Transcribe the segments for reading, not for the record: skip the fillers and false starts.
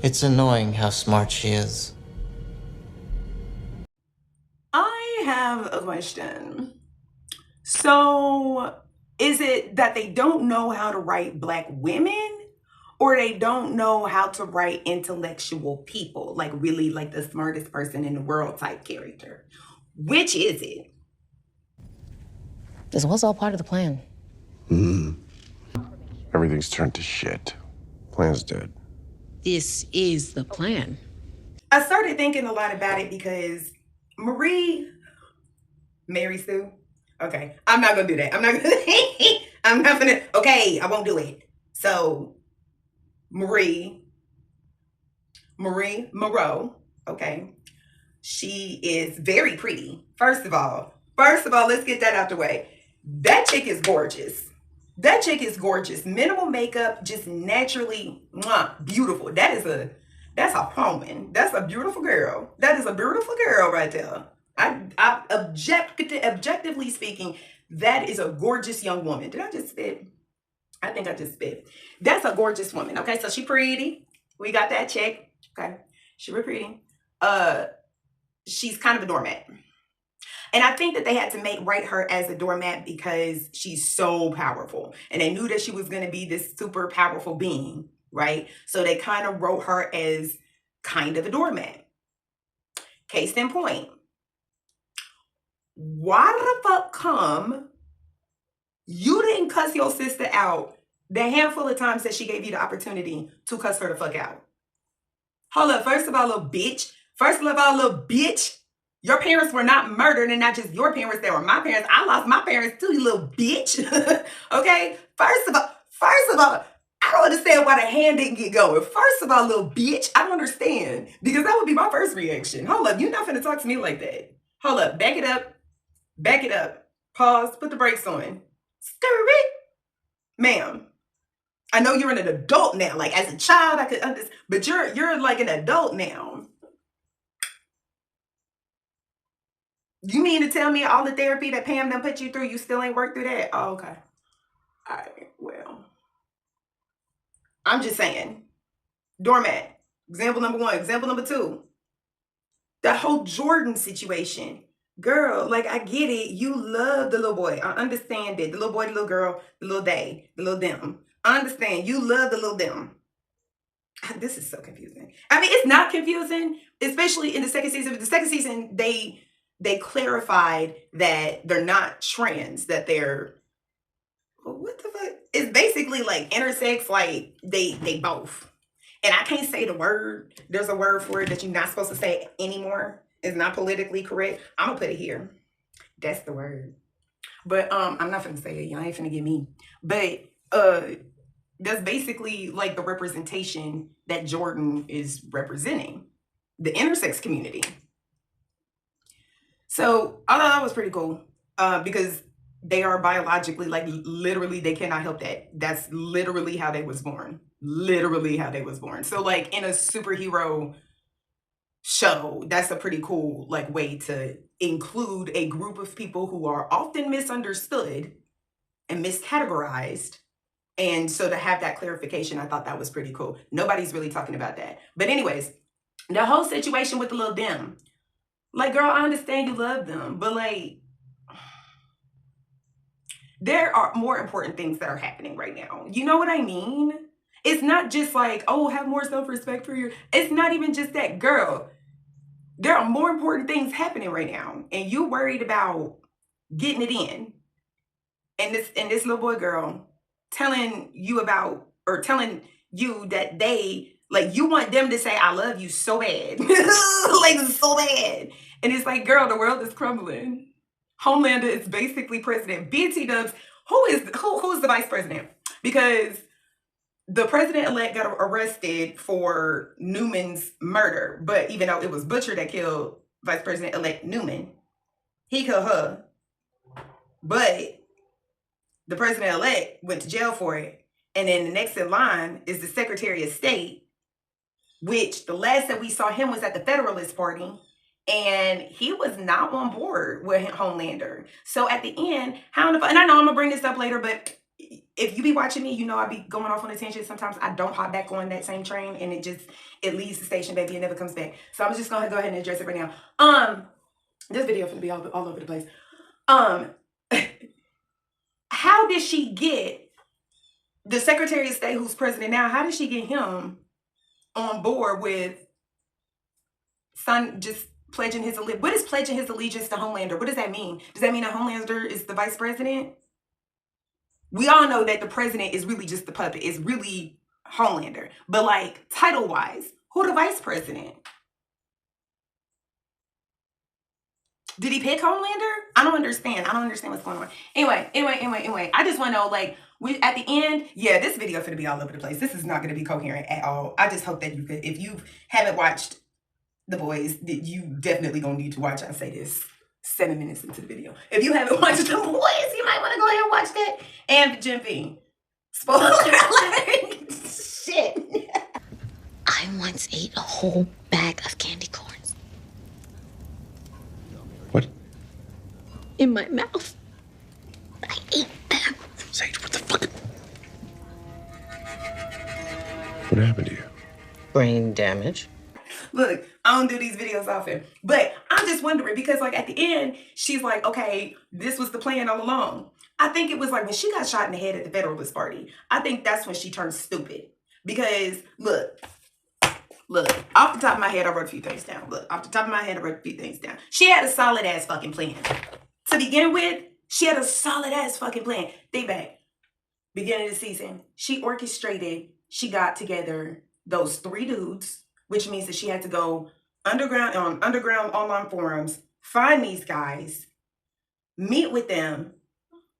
It's annoying how smart she is. I have a question. So, is it that they don't know how to write black women, or they don't know how to write intellectual people, like really like the smartest person in the world type character? Which is it? This was all part of the plan. Everything's turned to shit. Plan's dead. This is the plan. I started thinking a lot about it because Mary Sue. Okay, I'm not gonna do that. I'm not gonna. I'm not gonna. Okay, I won't do it. So Marie Moreau. Okay, she is very pretty. First of all, let's get that out the way. That chick is gorgeous. That chick is gorgeous. Minimal makeup, just naturally beautiful. That's a woman. That's a beautiful girl. That is a beautiful girl right there. Objectively speaking, that is a gorgeous young woman. Did I just spit? I think I just spit. That's a gorgeous woman. Okay, so she pretty. We got that check. Okay, she real pretty. Uh, she's kind of a doormat. And I think that they had to write her as a doormat because she's so powerful. And they knew that she was going to be this super powerful being, right? So they kind of wrote her as kind of a doormat. Case in point. Why the fuck come you didn't cuss your sister out the handful of times that she gave you the opportunity to cuss her the fuck out? Hold up. First of all, little bitch. Your parents were not murdered, and not just your parents, they were my parents. I lost my parents too, you little bitch. Okay? First of all, I don't understand why the hand didn't get going. First of all, little bitch, I don't understand. Because that would be my first reaction. Hold up, you're not finna talk to me like that. Hold up, back it up. Pause, put the brakes on. Scurry. Ma'am, I know you're an adult now. Like as a child, I could understand, but you're like an adult now. You mean to tell me all the therapy that Pam done put you through, you still ain't worked through that? Oh, okay. All right, well. I'm just saying. Doormat. Example number one. Example number two. The whole Jordan situation. Girl, like I get it. You love the little boy. I understand it. The little boy, the little girl, the little they, the little them. I understand. You love the little them. This is so confusing. I mean, it's not confusing, especially in the second season. The second season, they clarified that they're not trans, that they're what the fuck? It's basically like intersex, like they both. And I can't say the word. There's a word for it that you're not supposed to say anymore. It's not politically correct. I'm gonna put it here. That's the word. But I'm not gonna say it. Y'all ain't finna get me. But that's basically like the representation that Jordan is representing, the intersex community. So I thought that was pretty cool because they are biologically, like literally, they cannot help that. That's literally how they was born. Literally how they was born. So like in a superhero show, that's a pretty cool like way to include a group of people who are often misunderstood and miscategorized. And so to have that clarification, I thought that was pretty cool. Nobody's really talking about that. But anyways, the whole situation with the little them. Like, girl, I understand you love them, but like, there are more important things that are happening right now. You know what I mean? It's not just like, oh, have more self-respect for your. It's not even just that, girl. There are more important things happening right now, and you worried about getting it in. And this little boy girl telling you about or telling you that they like you want them to say I love you so bad. Like so bad. And it's like, girl, the world is crumbling. Homelander is basically president. BT Dubs, who's the vice president? Because the president-elect got arrested for Newman's murder, but even though it was Butcher that killed Vice President-elect Newman, he killed her. But the president-elect went to jail for it. And then the next in line is the Secretary of State, which the last that we saw him was at the Federalist Party. And he was not on board with Homelander. So at the end, and I know I'm going to bring this up later, but if you be watching me, you know I be going off on a tangent. Sometimes I don't hop back on that same train, and it leaves the station, baby, and never comes back. So I'm just gonna go ahead and address it right now. This video gonna be all over the place. How did she get the Secretary of State, who's president now? How did she get him on board with just pledging his allegiance? What is pledging his allegiance to Homelander? What does that mean? Does that mean that Homelander is the vice president? We all know that the president is really just the puppet. It's really Homelander. But like title-wise, who the vice president? Did he pick Homelander? I don't understand. I don't understand what's going on. Anyway. I just want to know, like, at the end, yeah, this video is going to be all over the place. This is not going to be coherent at all. I just hope that you could, if you haven't watched The Boys, you definitely going to need to watch. I say this 7 minutes into the video. If you haven't watched The Boys, you might want to go ahead and watch that. And Jim Beam. Spoiler alert. Shit. I once ate a whole bag of candy corns. What? In my mouth. I ate them. Sage, what the fuck? What happened to you? Brain damage. Look, I don't do these videos often, but I'm just wondering because like at the end, she's like, okay, this was the plan all along. I think it was like when she got shot in the head at the Federalist Party, I think that's when she turned stupid. Because look, off the top of my head, I wrote a few things down. She had a solid ass fucking plan. To begin with, she had a solid ass fucking plan. Think back. Beginning of the season, she got together those 3 dudes, which means that she had to go underground online forums, find these guys, meet with them,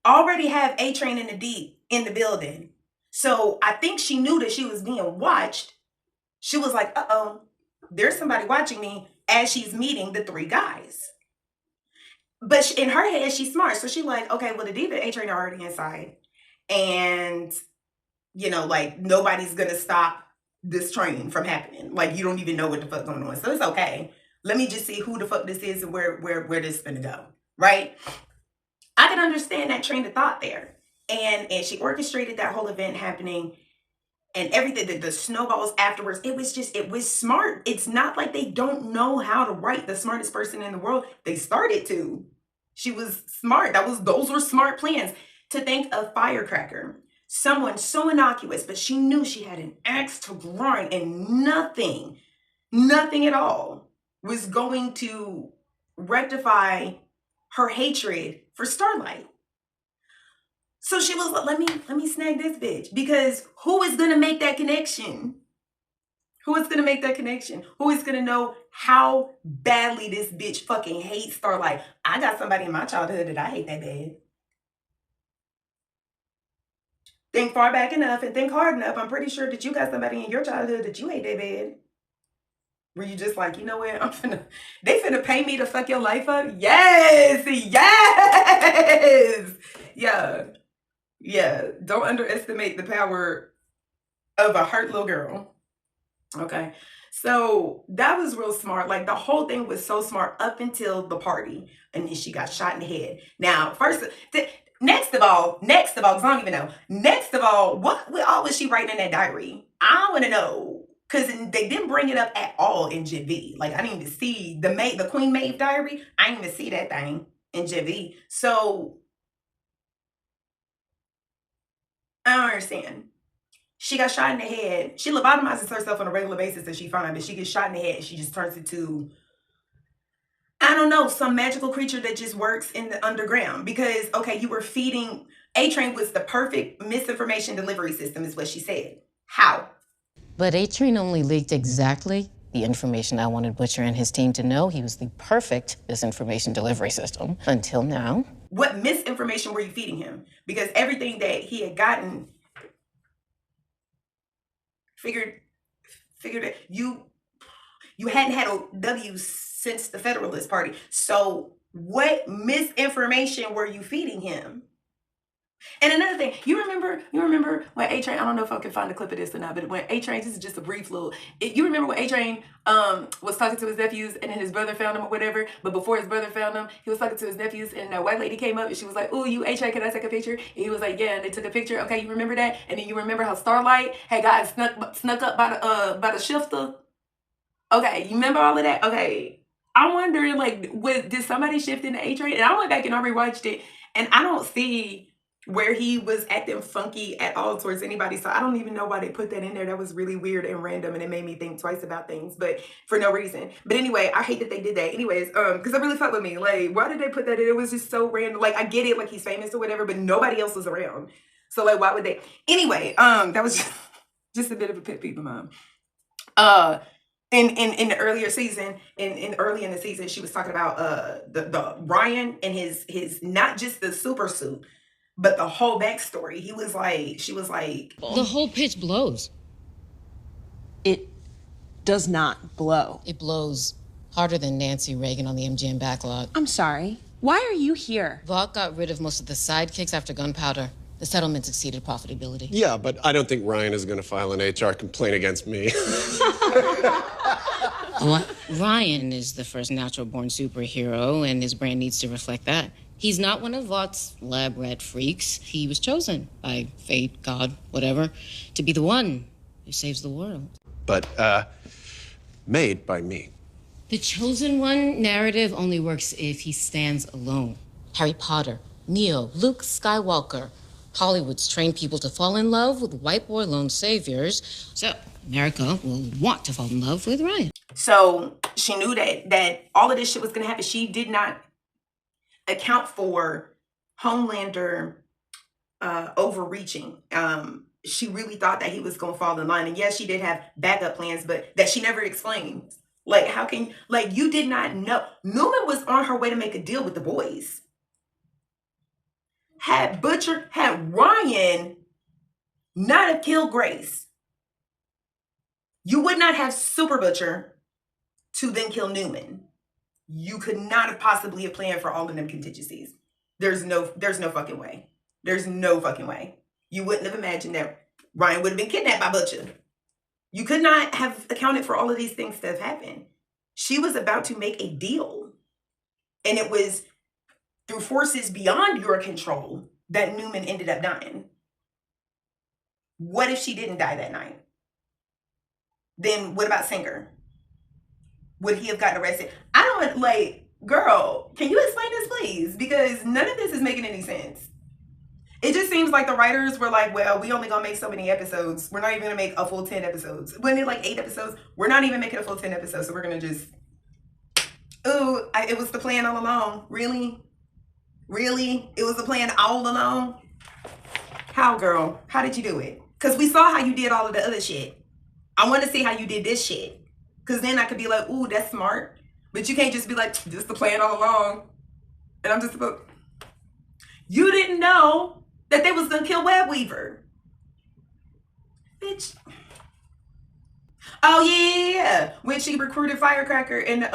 already have A-Train in the building. So I think she knew that she was being watched. She was like, uh-oh, there's somebody watching me as she's meeting the 3 guys. But in her head, she's smart. So she's like, okay, well, the D and A-Train are already inside. And, you know, like, nobody's going to stop this train from happening. Like, you don't even know what the fuck going on. So it's okay. Let me just see who the fuck this is and where this is going to go. Right? I can understand that train of thought there. And she orchestrated that whole event happening and everything, the snowballs afterwards. It was smart. It's not like they don't know how to write. The smartest person in the world, they started to. She was smart. Those were smart plans. To think of Firecracker, someone so innocuous, but she knew she had an axe to grind and nothing at all was going to rectify her hatred for Starlight. So she was like, let me snag this bitch, because who is going to make that connection? Who is going to make that connection? Who is going to know how badly this bitch fucking hates Starlight? I got somebody in my childhood that I hate that bad. Think far back enough and think hard enough. I'm pretty sure that you got somebody in your childhood that you hate that bad. Were you just like, you know what? They finna pay me to fuck your life up? Yes! Yeah. Don't underestimate the power of a hurt little girl. Okay. So that was real smart. Like the whole thing was so smart up until the party. And then she got shot in the head. Now, next of all, because I don't even know. Next of all, what all was she writing in that diary? I want to know. Because they didn't bring it up at all in Gen V. Like, I didn't even see the Queen Maeve diary. I didn't even see that thing in Gen V. So, I don't understand. She got shot in the head. She lobotomizes herself on a regular basis that she fine, but she gets shot in the head and she just turns into, I don't know, some magical creature that just works in the underground. Because, okay, you were feeding, A-Train was the perfect misinformation delivery system is what she said. How? But A-Train only leaked exactly the information I wanted Butcher and his team to know. He was the perfect misinformation delivery system until now. What misinformation were you feeding him? Because everything that he had gotten, figured that you hadn't had a W since the Federalist Party. So what misinformation were you feeding him? And another thing, you remember when A-Train, I don't know if I can find a clip of this or not, but when A-Train, this is just a brief little, you remember when A-Train was talking to his nephews and then his brother found him or whatever, but before his brother found him, he was talking to his nephews and a white lady came up and she was like, "Ooh, you A-Train, can I take a picture?" And he was like, "Yeah," and they took a picture. Okay, you remember that? And then you remember how Starlight had gotten snuck up by the shifter? Okay, you remember all of that? Okay. I'm wondering, like, did somebody shift into A-Train? And I went back and I rewatched it, and I don't see where he was acting funky at all towards anybody. So I don't even know why they put that in there. That was really weird and random, and it made me think twice about things, but for no reason. But anyway, I hate that they did that. Anyways, because it really fucked with me. Like, why did they put that in? It was just so random. Like, I get it, like he's famous or whatever, but nobody else was around. So like, why would they? Anyway, that was just a bit of a pet peeve of mine. In the earlier season, early in the season, she was talking about the Ryan and his not just the super suit, but the whole backstory. She was like, The whole pitch blows. It does not blow. It blows harder than Nancy Reagan on the MGM backlot. I'm sorry. Why are you here? Vought got rid of most of the sidekicks after Gunpowder. The settlements exceeded profitability. Yeah, but I don't think Ryan is going to file an HR complaint against me. What? Ryan is the first natural-born superhero, and his brand needs to reflect that. He's not one of Vaught's lab rat freaks. He was chosen by fate, God, whatever, to be the one who saves the world. But, made by me. The chosen one narrative only works if he stands alone. Harry Potter, Neo, Luke Skywalker. Hollywood's trained people to fall in love with white boy lone saviors. So America will want to fall in love with Ryan. So she knew that all of this shit was gonna happen. She did not account for Homelander overreaching. She really thought that he was gonna fall in line. And yes, she did have backup plans, but that she never explained. Like, how can, like, you did not know. Newman was on her way to make a deal with the boys. Had Ryan not have killed Grace, you would not have Super Butcher to then kill Newman. You could not have possibly have planned for all of them contingencies. There's no fucking way. There's no fucking way. You wouldn't have imagined that Ryan would have been kidnapped by Butcher. You could not have accounted for all of these things that have happened. She was about to make a deal. And it was through forces beyond your control that Newman ended up dying. What if she didn't die that night? Then what about Singer? Would he have gotten arrested? I don't, like, girl, can you explain this, please? Because none of this is making any sense. It just seems like the writers were like, well, we only gonna make so many episodes. We're not even gonna make a full 10 episodes. When it like 8 episodes, we're not even making a full 10 episodes. So we're gonna just, ooh, it was the plan all along. Really? Really? It was the plan all along? How, girl? How did you do it? Because we saw how you did all of the other shit. I want to see how you did this shit. Because then I could be like, ooh, that's smart. But you can't just be like, just the plan all along. And I'm just about, you didn't know that they was going to kill Web Weaver. Bitch. Oh, yeah. When she recruited Firecracker and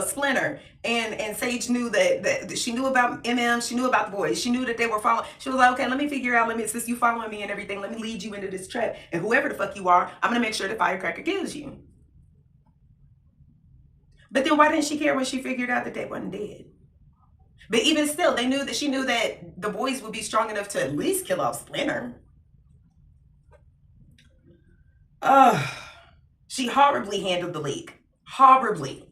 Splinter. And Sage knew that she knew about MM. She knew about the boys. She knew that they were following. She was like, okay, let me figure out, since you following me and everything, let me lead you into this trap. And whoever the fuck you are, I'm going to make sure that Firecracker kills you. But then why didn't she care when she figured out that they wasn't dead? But even still, she knew that the boys would be strong enough to at least kill off Splinter. She horribly handled the leak. Horribly.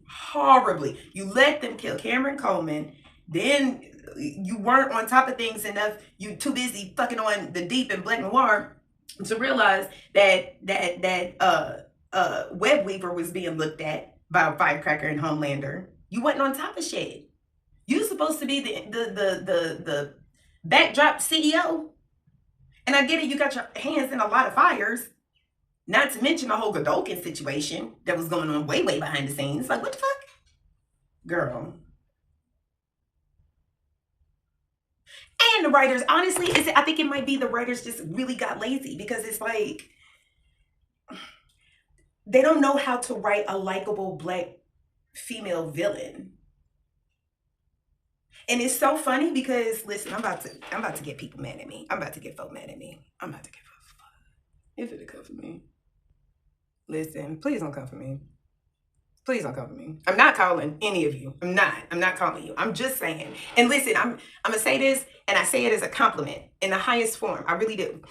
You let them kill Cameron Coleman. Then you weren't on top of things enough. You too busy fucking on the Deep and Black Noir to realize that Web Weaver was being looked at by Firecracker and Homelander. You wasn't on top of shit. You supposed to be the backdrop CEO. And I get it, you got your hands in a lot of fires. Not to mention the whole Godolkin situation that was going on way behind the scenes. Like, what the fuck? Girl. And the writers, honestly, I think it might be the writers just really got lazy, because it's like, they don't know how to write a likable Black female villain. And it's so funny because listen, I'm about to get people mad at me. I'm about to get folk mad at me. I'm about to get folk mad. If it'll come for me. Listen, please don't come for me. Please don't come for me. I'm not calling any of you. I'm not calling you. I'm just saying. And listen, I'm gonna say this, and I say it as a compliment in the highest form. I really do.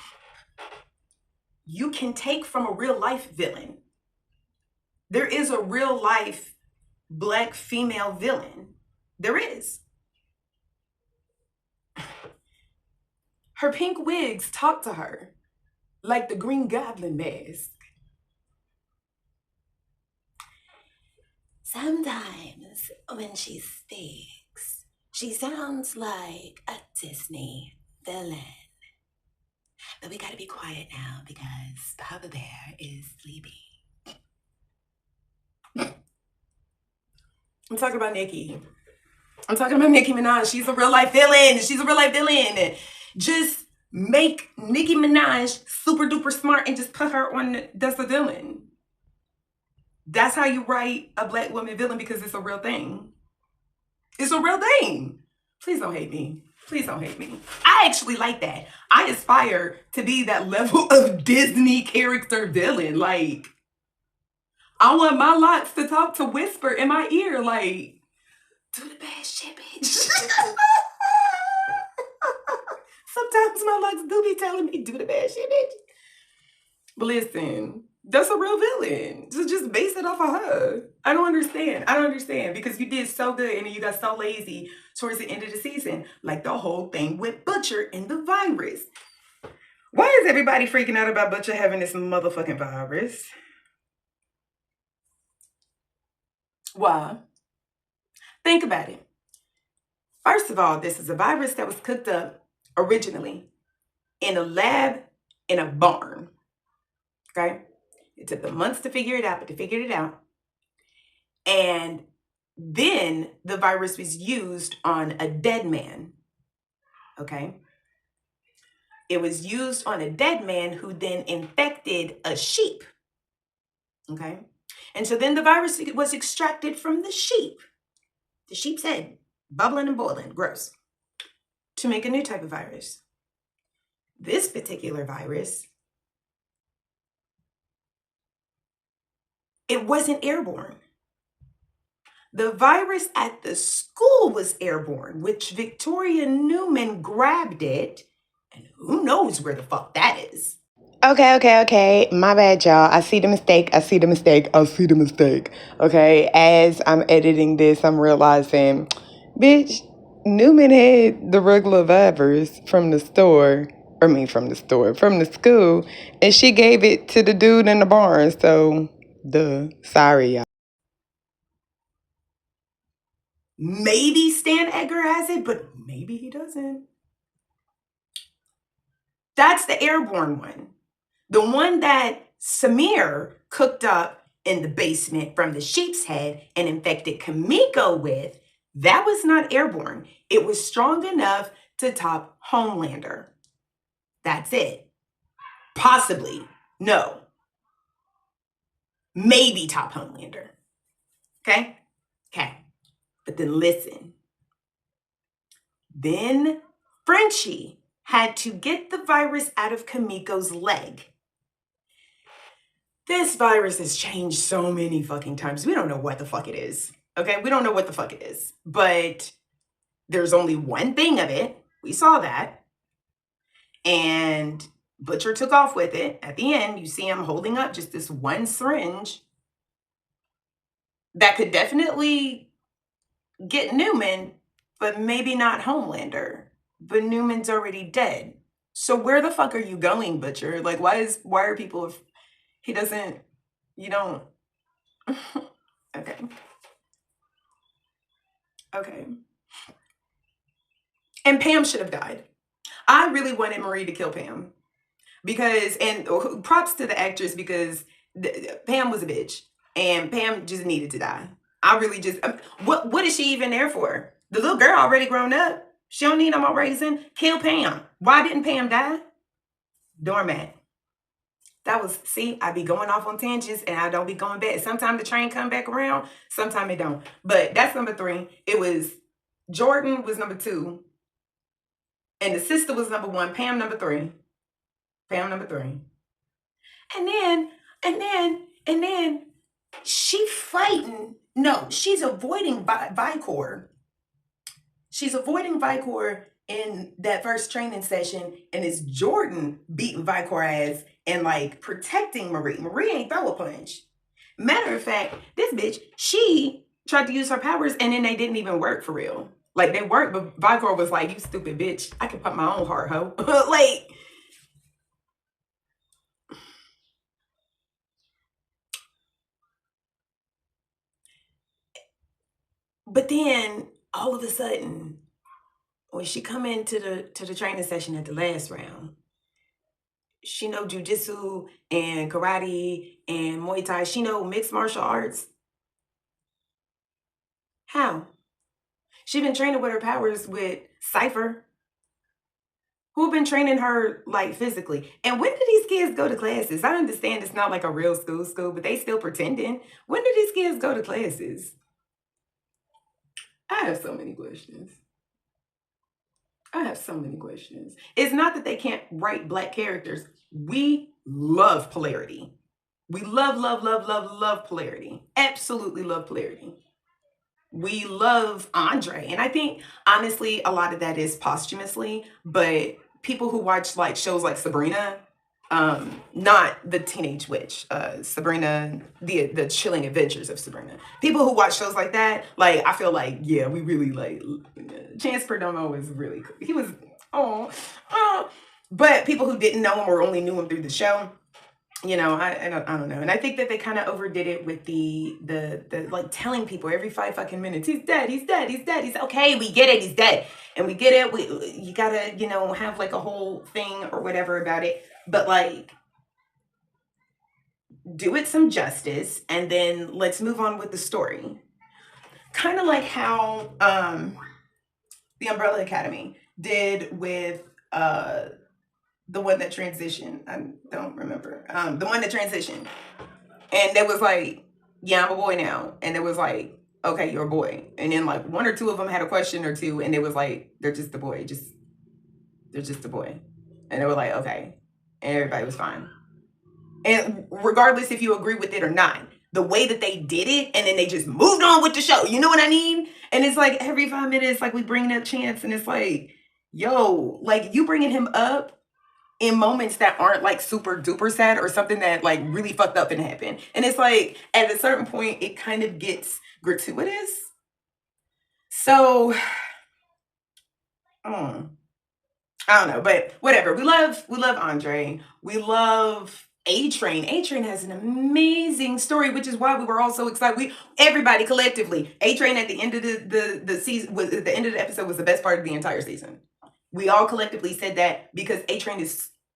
You can take from a real life villain. There is a real life Black female villain. There is. Her pink wigs talk to her like the Green Goblin mask. Sometimes when she speaks, she sounds like a Disney villain. But we gotta be quiet now because Papa Bear is sleeping. I'm talking about Nicki. I'm talking about Nicki Minaj. She's a real life villain. She's a real life villain. Just make Nicki Minaj super duper smart and just put her on that's a villain. That's how you write a Black woman villain because it's a real thing. It's a real thing. Please don't hate me. Please don't hate me. I actually like that. I aspire to be that level of Disney character villain. Like, I want my locks to talk to whisper in my ear, like, do the bad shit, bitch. Sometimes my locks do be telling me, do the bad shit, bitch. But listen, that's a real villain. Just base it off of her. I don't understand because you did so good and then you got so lazy towards the end of the season. Like the whole thing with Butcher and the virus. Why is everybody freaking out about Butcher having this motherfucking virus? Why? Think about it. First of all, this is a virus that was cooked up originally in a lab in a barn. Okay? It took them months to figure it out, but they figured it out. And then the virus was used on a dead man. Okay? It was used on a dead man who then infected a sheep. Okay? And so then the virus was extracted from the sheep's head, bubbling and boiling, gross, to make a new type of virus. This particular virus, it wasn't airborne. The virus at the school was airborne, which Victoria Newman grabbed it, and who knows where the fuck that is. Okay. My bad, y'all. I see the mistake. Okay, as I'm editing this, I'm realizing, bitch, Newman had the regular virus from the school, and she gave it to the dude in the barn, so, sorry, y'all. Maybe Stan Edgar has it, but maybe he doesn't. That's the airborne one. The one that Samir cooked up in the basement from the sheep's head and infected Kamiko with, that was not airborne. It was strong enough to top Homelander. That's it. Possibly. No. Maybe top Homelander. Okay? But then listen. Then Frenchie had to get the virus out of Kamiko's leg. This virus has changed so many fucking times. We don't know what the fuck it is. Okay? We don't know what the fuck it is. But there's only one thing of it. We saw that. And Butcher took off with it. At the end, you see him holding up just this one syringe that could definitely get Newman, but maybe not Homelander. But Newman's already dead. So where the fuck are you going, Butcher? Like, why are people, if he doesn't, you don't. Okay. And Pam should have died. I really wanted Marie to kill Pam. Because, and props to the actress, because Pam was a bitch. And Pam just needed to die. I really just, what is she even there for? The little girl already grown up. She don't need no more raising. Kill Pam. Why didn't Pam die? Doormat. That was, see, I be going off on tangents and I don't be going back. Sometimes the train come back around, sometimes it don't. But that's number 3. It was Jordan was number 2. And the sister was number 1. Pam number 3. Pam number 3. And then she fighting. No, she's avoiding Vicor. She's avoiding Vicor in that first training session, and it's Jordan beating Vicor ass and like protecting Marie. Marie ain't throw a punch. Matter of fact, this bitch, she tried to use her powers and then they didn't even work for real. Like they worked, but Vicor was like, "You stupid bitch, I can pump my own heart, ho." Like, but then all of a sudden, when she come into the training session at the last round, she know jujitsu and karate and Muay Thai. She know mixed martial arts. How? She been training with her powers with Cypher, who been training her like physically. And when did these kids go to classes? I understand it's not like a real school, but they still pretending. When did these kids go to classes? I have so many questions. It's not that they can't write Black characters. We love polarity. We love polarity. Absolutely love polarity. We love Andre. And I think, honestly, a lot of that is posthumously. But people who watch like shows like Sabrina, not the Teenage Witch, Sabrina, the Chilling Adventures of Sabrina. People who watch shows like that, like, I feel like, yeah, we really like, Chance Perdomo was really cool. He was, but people who didn't know him or only knew him through the show, you know, I don't know. And I think that they kind of overdid it with the like telling people every 5 fucking minutes, he's dead. He's okay. We get it. He's dead. And we get it. You gotta, you know, have like a whole thing or whatever about it. But like, do it some justice and then let's move on with the story. Kind of like how the Umbrella Academy did with the one that transitioned. I don't remember. The one that transitioned. And there was like, yeah, I'm a boy now. And there was like, okay, you're a boy. And then like 1 or 2 of them had a question or 2, and it was like, they're just a boy. They're just a boy. And they were like, okay. And everybody was fine. And regardless if you agree with it or not, the way that they did it, and then they just moved on with the show. You know what I mean? And it's like every 5 minutes, like we bring up Chance, and it's like, yo, like you bringing him up in moments that aren't like super duper sad or something that like really fucked up and happened. And it's like at a certain point, it kind of gets gratuitous. So, I don't know, but whatever. We love Andre. We love A-Train. A-Train has an amazing story, which is why we were all so excited. Everybody collectively, A-Train at the end of the season, was the end of the episode was the best part of the entire season. We all collectively said that because A-Train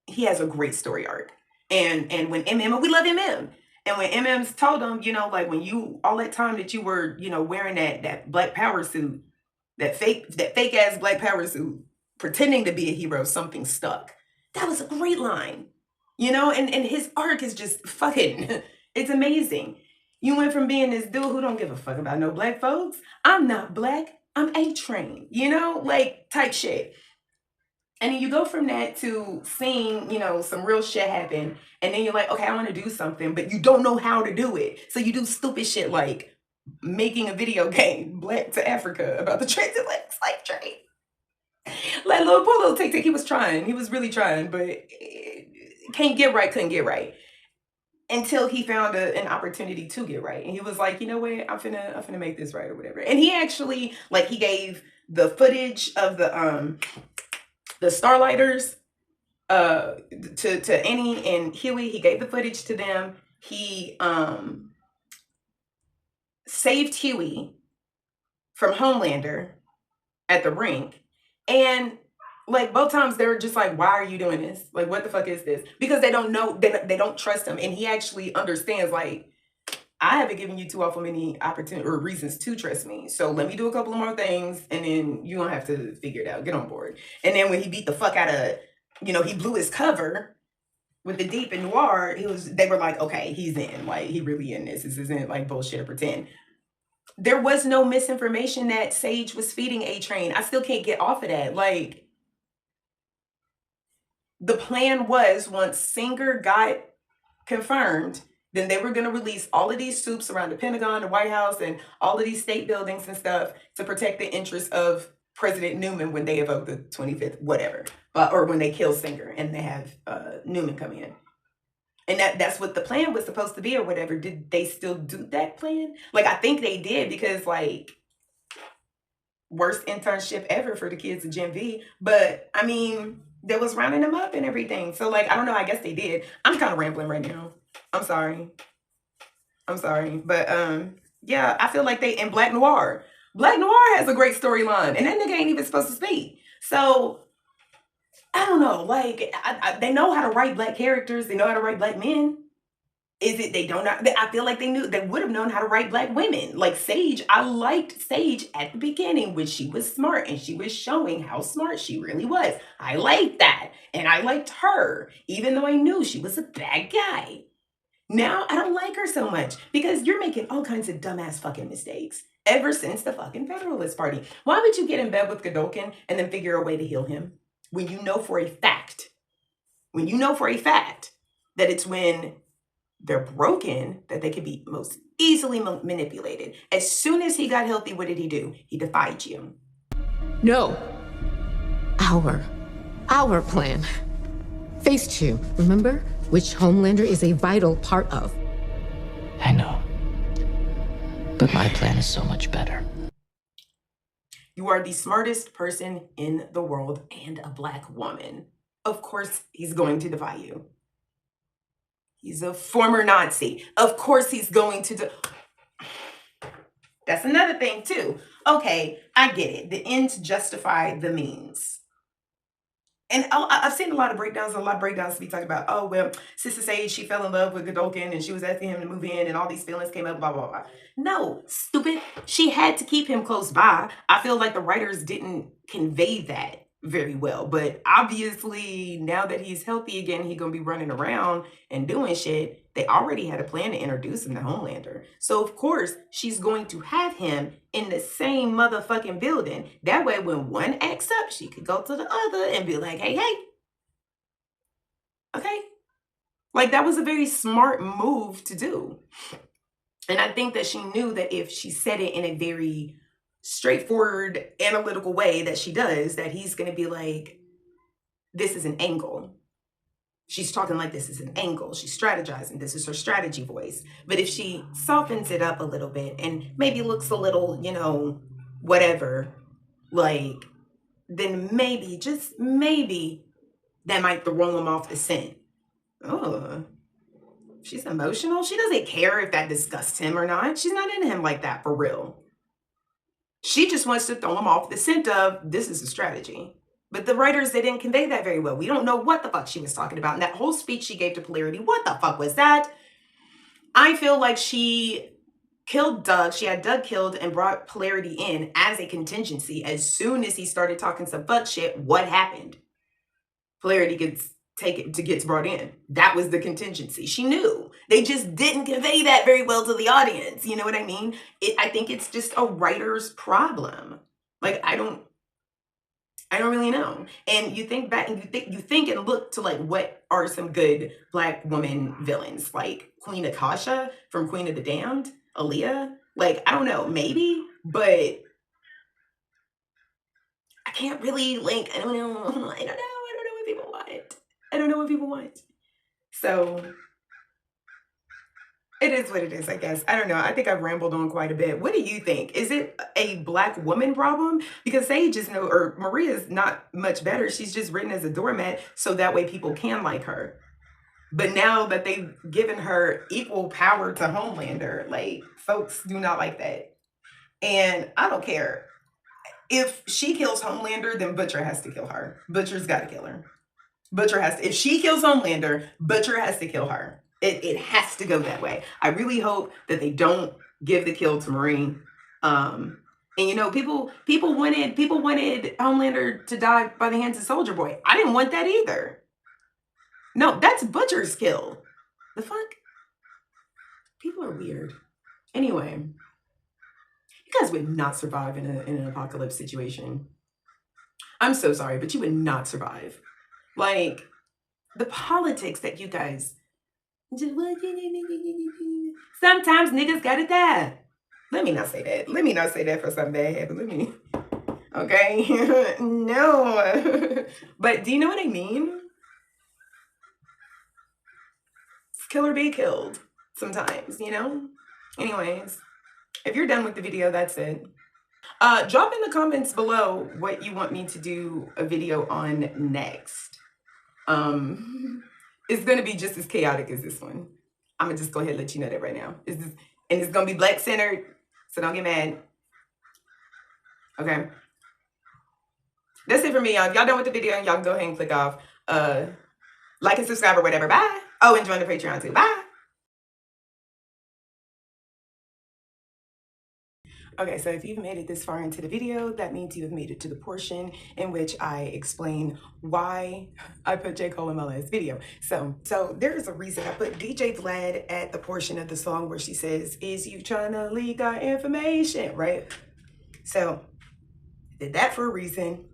he has a great story arc. And when we love MM. And when MM's told him, you know, like when you, all that time that you were, you know, wearing that Black Power suit, that fake ass Black Power suit, pretending to be a hero, something stuck. That was a great line. You know, and his arc is just fucking, it's amazing. You went from being this dude who don't give a fuck about no Black folks. I'm not Black, I'm A-Train, you know, like type shit. And then you go from that to seeing, you know, some real shit happen. And then you're like, okay, I want to do something, but you don't know how to do it. So you do stupid shit like making a video game, Black to Africa, about the transatlantic slave trade. Like poor little Tic Tic, he was trying. He was really trying, but couldn't get right. Until he found an opportunity to get right. And he was like, you know what, I'm finna make this right or whatever. And he actually, like, he gave the footage of the Starlighters to Annie and Huey. He gave the footage to them. He saved Huey from Homelander at the rink. And like both times they were just like, why are you doing this? Like, what the fuck is this? Because they don't know, they don't trust him. And he actually understands, like, I haven't given you too awful many opportunities or reasons to trust me. So let me do a couple of more things and then you don't have to figure it out. Get on board. And then when he beat the fuck out of, you know, he blew his cover with the Deep and Noir, they were like, okay, he's in. Like, he really in this. This isn't like bullshit or pretend. There was no misinformation that Sage was feeding A-Train. I still can't get off of that. Like, the plan was once Singer got confirmed, then they were going to release all of these troops around the Pentagon, the White House, and all of these state buildings and stuff to protect the interests of President Newman when they evoke the 25th, whatever, or when they kill Singer and they have Newman come in. And that's what the plan was supposed to be or whatever. Did they still do that plan? Like, I think they did because, like, worst internship ever for the kids of Gen V. But, I mean, that was rounding them up and everything. So, like, I don't know. I guess they did. I'm kind of rambling right now. I'm sorry. But, yeah, I feel like they, in Black Noir has a great storyline. And that nigga ain't even supposed to speak. So, I don't know. Like, they know how to write Black characters. They know how to write Black men. Is it they don't know? I feel like they would have known how to write Black women. Like Sage, I liked Sage at the beginning when she was smart and she was showing how smart she really was. I liked that. And I liked her, even though I knew she was a bad guy. Now I don't like her so much because you're making all kinds of dumbass fucking mistakes ever since the fucking Federalist Party. Why would you get in bed with Godolkin and then figure a way to heal him when you know for a fact that it's when they're broken that they can be most easily manipulated? As soon as he got healthy, what did he do? He defied you. No. Our plan. Phase 2, remember? Which Homelander is a vital part of. I know. But my plan is so much better. You are the smartest person in the world and a Black woman. Of course, he's going to defy you. He's a former Nazi. Of course he's going to That's another thing too. Okay, I get it. The ends justify the means. And I've seen a lot of breakdowns to be talking about, oh, well, Sister Sage, she fell in love with Godolkin and she was asking him to move in and all these feelings came up, blah, blah, blah. No, stupid. She had to keep him close by. I feel like the writers didn't convey that very well. But obviously, now that he's healthy again, he's going to be running around and doing shit. They already had a plan to introduce him to Homelander. So, of course, she's going to have him in the same motherfucking building. That way, when one acts up, she could go to the other and be like, hey, hey. Okay? Like, that was a very smart move to do. And I think that she knew that if she said it in a very straightforward, analytical way that she does, that he's going to be like, this is an angle. She's talking like this is an angle. She's strategizing. This is her strategy voice. But if she softens it up a little bit and maybe looks a little, you know, whatever, like, then maybe, just maybe, that might throw him off the scent. Oh, she's emotional. She doesn't care if that disgusts him or not. She's not into him like that for real. She just wants to throw him off the scent of this is a strategy. But the writers, they didn't convey that very well. We don't know what the fuck she was talking about. And that whole speech she gave to Polarity, what the fuck was that? I feel like she killed Doug. She had Doug killed and brought Polarity in as a contingency. As soon as he started talking some fuck shit, what happened? Polarity gets brought in. That was the contingency. She knew. They just didn't convey that very well to the audience. You know what I mean? I think it's just a writer's problem. Like, I don't really know. And you think back and you think and look to like what are some good Black woman villains, like Queen Akasha from Queen of the Damned, Aaliyah. Like, I don't know, maybe, but I can't really link. I don't know what people want. So it is what it is, I guess. I don't know. I think I've rambled on quite a bit. What do you think? Is it a Black woman problem? Because Sage is Maria's not much better. She's just written as a doormat so that way people can like her. But now that they've given her equal power to Homelander, like, folks do not like that. And I don't care. If she kills Homelander, then Butcher has to kill her. Butcher's got to kill her. If she kills Homelander, Butcher has to kill her. It has to go that way. I really hope that they don't give the kill to Marie. And you know, people wanted Homelander to die by the hands of Soldier Boy. I didn't want that either. No, that's Butcher's kill. The fuck? People are weird. Anyway, You guys would not survive in an apocalypse situation. I'm so sorry, but you would not survive. Like, the politics that you guys... Sometimes niggas gotta die. Let me not say that. Let me not say that for something bad happen. Let me... Okay? No. But do you know what I mean? Kill or be killed sometimes, you know? Anyways, if you're done with the video, that's it. Drop in the comments below what you want me to do a video on next. It's gonna be just as chaotic as this one. I'm gonna just go ahead and let you know that right now. And it's gonna be black centered, so don't get mad. Okay. That's it for me, y'all. If y'all done with the video, y'all can go ahead and click off. Like and subscribe or whatever. Bye. Oh, and join the Patreon too. Bye. Okay, so if you've made it this far into the video, that means you have made it to the portion in which I explain why I put J. Cole in my last video. So there is a reason I put DJ Vlad at the portion of the song where she says, "Is you trying to leak our information?" Right? So did that for a reason.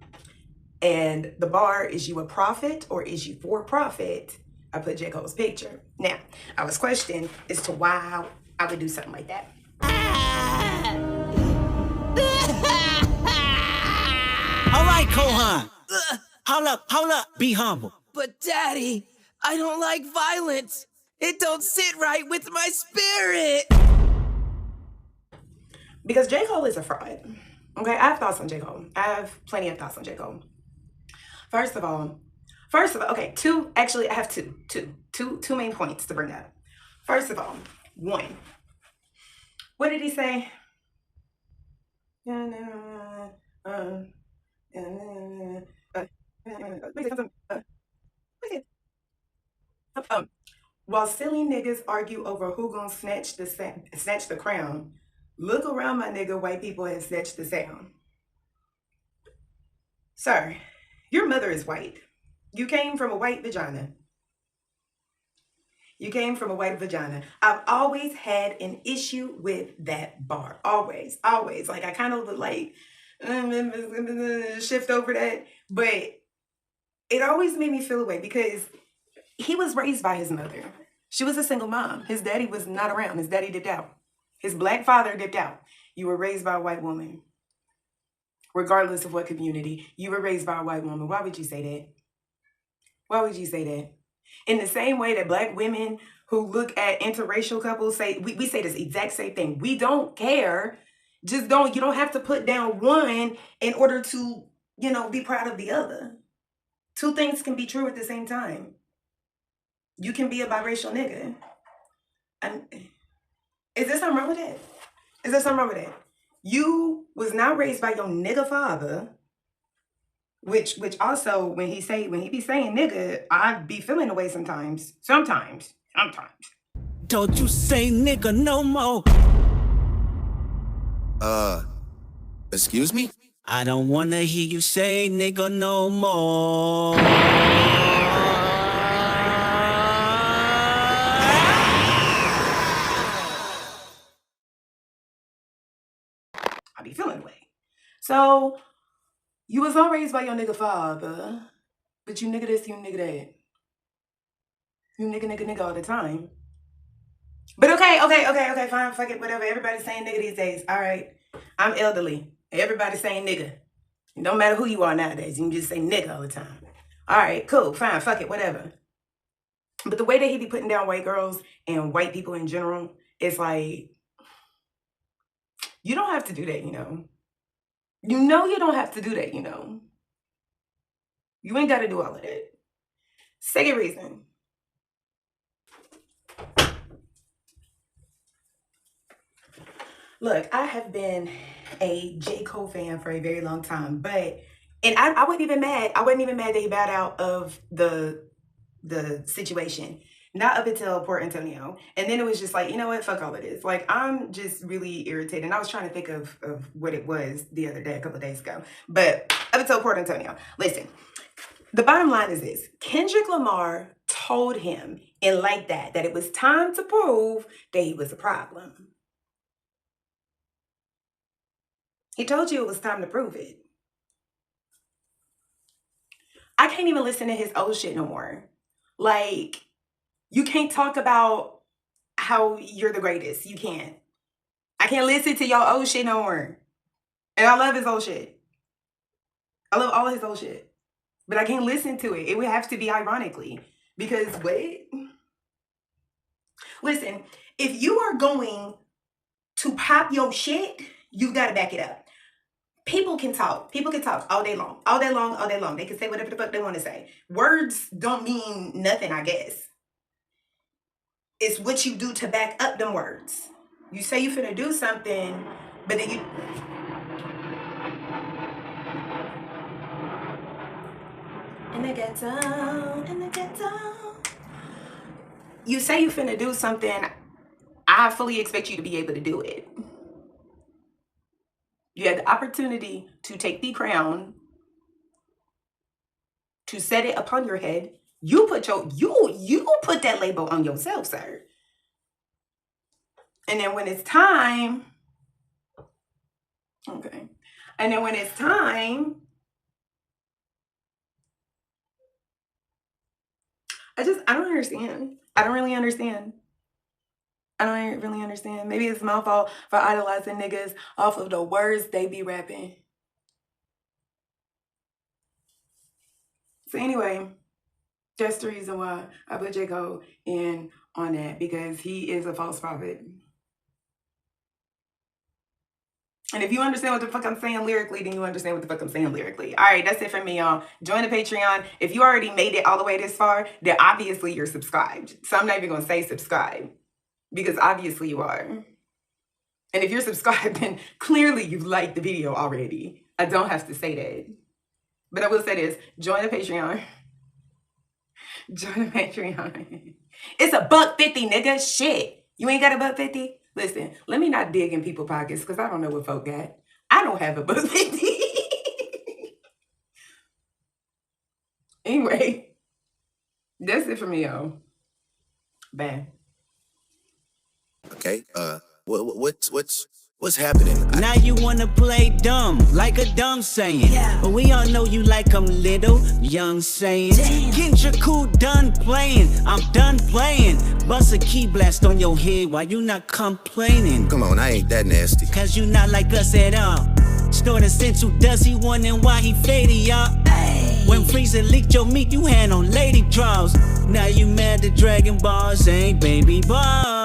And the bar, "Is you a prophet or is you for profit?" I put J. Cole's picture. Now, I was questioned as to why I would do something like that. All right, Kohan. Hold up, be humble. But Daddy, I don't like violence. It don't sit right with my spirit. Because J. Cole is a fraud. Okay, I have thoughts on J. Cole. I have plenty of thoughts on J. Cole. First of all, okay, I have two main points to bring up. First of all, one, what did he say? While silly niggas argue over who gonna snatch the crown, look around, my nigga, white people have snatched the sound. Sir, your mother is white. You came from a white vagina. You came from a white vagina. I've always had an issue with that bar. Always. Like, I kind of like shift over that. But it always made me feel away because he was raised by his mother. She was a single mom. His daddy was not around. His daddy dipped out. His black father dipped out. You were raised by a white woman. Regardless of what community, you were raised by a white woman. Why would you say that? Why would you say that? In the same way that black women who look at interracial couples say, we say this exact same thing. We don't care. You don't have to put down one in order to, be proud of the other. Two things can be true at the same time. You can be a biracial nigga. Is there something wrong with that? Is there something wrong with that? You was not raised by your nigga father, which also when he be saying nigga, I be feeling away sometimes. Sometimes. Don't you say nigga no more. Excuse me? I don't wanna hear you say nigga no more. I be feeling away. So you was not raised by your nigga father, but you nigga this, you nigga that. You nigga all the time. But okay, fine, fuck it, whatever. Everybody's saying nigga these days. All right. I'm elderly. Everybody's saying nigga. It don't matter who you are nowadays. You can just say nigga all the time. All right, cool, fine, fuck it, whatever. But the way that he be putting down white girls and white people in general, it's like, you don't have to do that, You don't have to do that, You ain't got to do all of that. Second reason. Look, I have been a J. Cole fan for a very long time, and I wasn't even mad. I wasn't even mad that he bowed out of the situation. Not up until Port Antonio. And then it was just like, you know what? Fuck all of this. Like, I'm just really irritated. And I was trying to think of what it was the other day, a couple of days ago. But up until Port Antonio. Listen, the bottom line is this. Kendrick Lamar told him, and like that it was time to prove that he was a problem. He told you it was time to prove it. I can't even listen to his old shit no more. Like, you can't talk about how you're the greatest. You can't. I can't listen to y'all old shit no more. And I love his old shit. I love all his old shit. But I can't listen to it. It would have to be ironically. Because what? Listen, if you are going to pop your shit, you gotta back it up. People can talk. People can talk all day long. All day long, all day long. They can say whatever the fuck they want to say. Words don't mean nothing, I guess. It's what you do to back up them words. You say you finna do something, but then you... In the ghetto. You say you finna do something, I fully expect you to be able to do it. You had the opportunity to take the crown, to set it upon your head. You put that label on yourself, sir. And then when it's time, okay. And then when it's time, I don't understand. I don't really understand. I don't really understand. Maybe it's my fault for idolizing niggas off of the words they be rapping. So anyway, that's the reason why I put J. Cole in on that, because he is a false prophet. And if you understand what the fuck I'm saying lyrically, then you understand what the fuck I'm saying lyrically. All right, that's it for me, y'all. Join the Patreon. If you already made it all the way this far, then obviously you're subscribed. So I'm not even going to say subscribe, because obviously you are. And if you're subscribed, then clearly you've liked the video already. I don't have to say that. But I will say this. Join the Patreon. Join the Patreon. It's $1.50, nigga. Shit. You ain't got $1.50? Listen, let me not dig in people's pockets, because I don't know what folk got. I don't have $1.50. Anyway, that's it for me, y'all. Bye. Okay, what's happening? Now you wanna play dumb, like a dumb saying. Yeah. But we all know you like them little young sayings. Get your cool done playing, I'm done playing. Bust a key blast on your head while you not complaining. Come on, I ain't that nasty. Cause you not like us at all. Store the sense who does he wondering why he faded, y'all. When Freezer leaked your meat, you had on lady draws. Now you mad the Dragon Balls ain't baby balls.